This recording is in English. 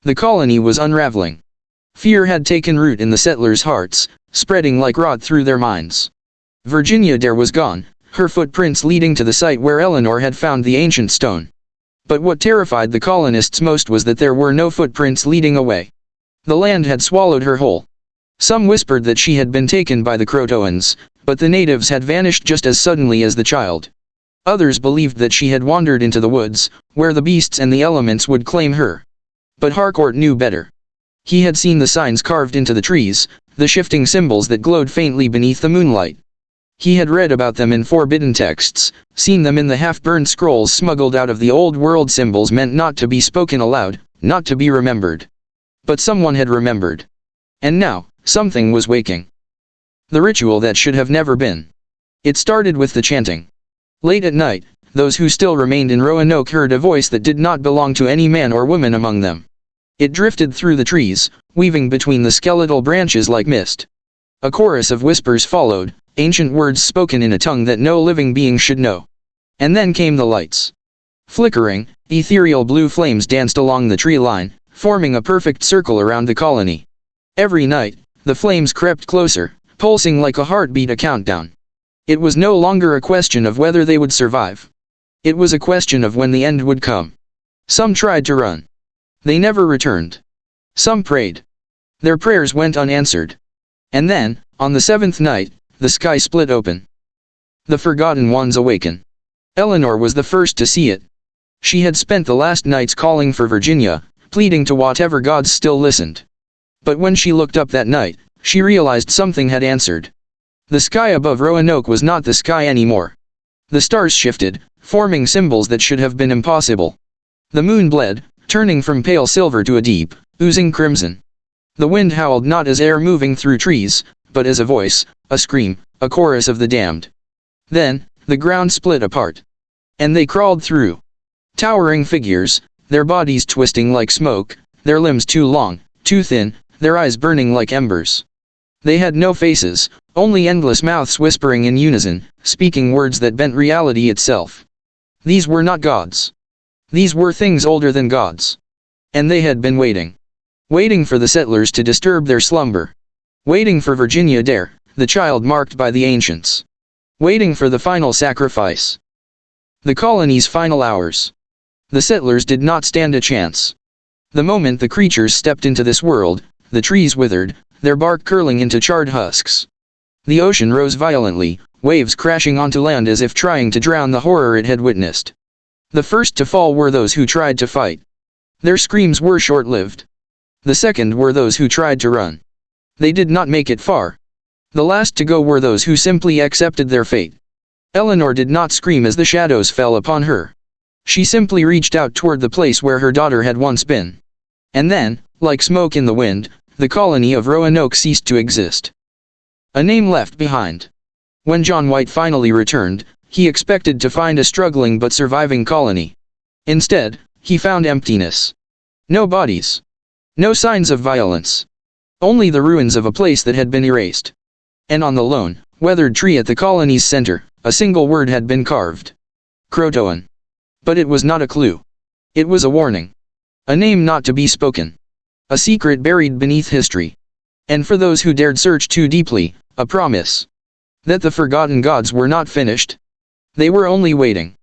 The colony was unraveling. Fear had taken root in the settlers' hearts, spreading like rot through their minds. Virginia Dare was gone, her footprints leading to the site where Eleanor had found the ancient stone. But what terrified the colonists most was that there were no footprints leading away. The land had swallowed her whole. Some whispered that she had been taken by the CROATOANs, but the natives had vanished just as suddenly as the child. Others believed that she had wandered into the woods, where the beasts and the elements would claim her. But Harcourt knew better. He had seen the signs carved into the trees, the shifting symbols that glowed faintly beneath the moonlight. He had read about them in forbidden texts, seen them in the half-burned scrolls smuggled out of the old world, symbols meant not to be spoken aloud, not to be remembered. But someone had remembered. And now, something was waking. The ritual that should have never been. It started with the chanting. Late at night, those who still remained in Roanoke heard a voice that did not belong to any man or woman among them. It drifted through the trees, weaving between the skeletal branches like mist. A chorus of whispers followed, ancient words spoken in a tongue that no living being should know. And then came the lights. Flickering, ethereal blue flames danced along the tree line, forming a perfect circle around the colony. Every night, the flames crept closer, pulsing like a heartbeat, a countdown. It was no longer a question of whether they would survive. It was a question of when the end would come. Some tried to run. They never returned. Some prayed. Their prayers went unanswered. And then, on the seventh night, the sky split open. The Forgotten Ones awaken. Eleanor was the first to see it. She had spent the last nights calling for Virginia, pleading to whatever gods still listened. But when she looked up that night, she realized something had answered. The sky above Roanoke was not the sky anymore. The stars shifted, forming symbols that should have been impossible. The moon bled, turning from pale silver to a deep, oozing crimson. The wind howled not as air moving through trees, but as a voice, a scream, a chorus of the damned. Then, the ground split apart. And they crawled through. Towering figures, their bodies twisting like smoke, their limbs too long, too thin, their eyes burning like embers. They had no faces, only endless mouths whispering in unison, speaking words that bent reality itself. These were not gods. These were things older than gods. And they had been waiting. Waiting for the settlers to disturb their slumber. Waiting for Virginia Dare, the child marked by the ancients. Waiting for the final sacrifice. The colony's final hours. The settlers did not stand a chance. The moment the creatures stepped into this world, the trees withered, their bark curling into charred husks. The ocean rose violently, waves crashing onto land as if trying to drown the horror it had witnessed. The first to fall were those who tried to fight. Their screams were short-lived. The second were those who tried to run. They did not make it far. The last to go were those who simply accepted their fate. Eleanor did not scream as the shadows fell upon her. She simply reached out toward the place where her daughter had once been. And then, like smoke in the wind, the colony of Roanoke ceased to exist. A name left behind. When John White finally returned, he expected to find a struggling but surviving colony. Instead, he found emptiness. No bodies. No signs of violence. Only the ruins of a place that had been erased. And on the lone, weathered tree at the colony's center, a single word had been carved. CROATOAN. But it was not a clue. It was a warning. A name not to be spoken. A secret buried beneath history. And for those who dared search too deeply, a promise. That the forgotten gods were not finished. They were only waiting.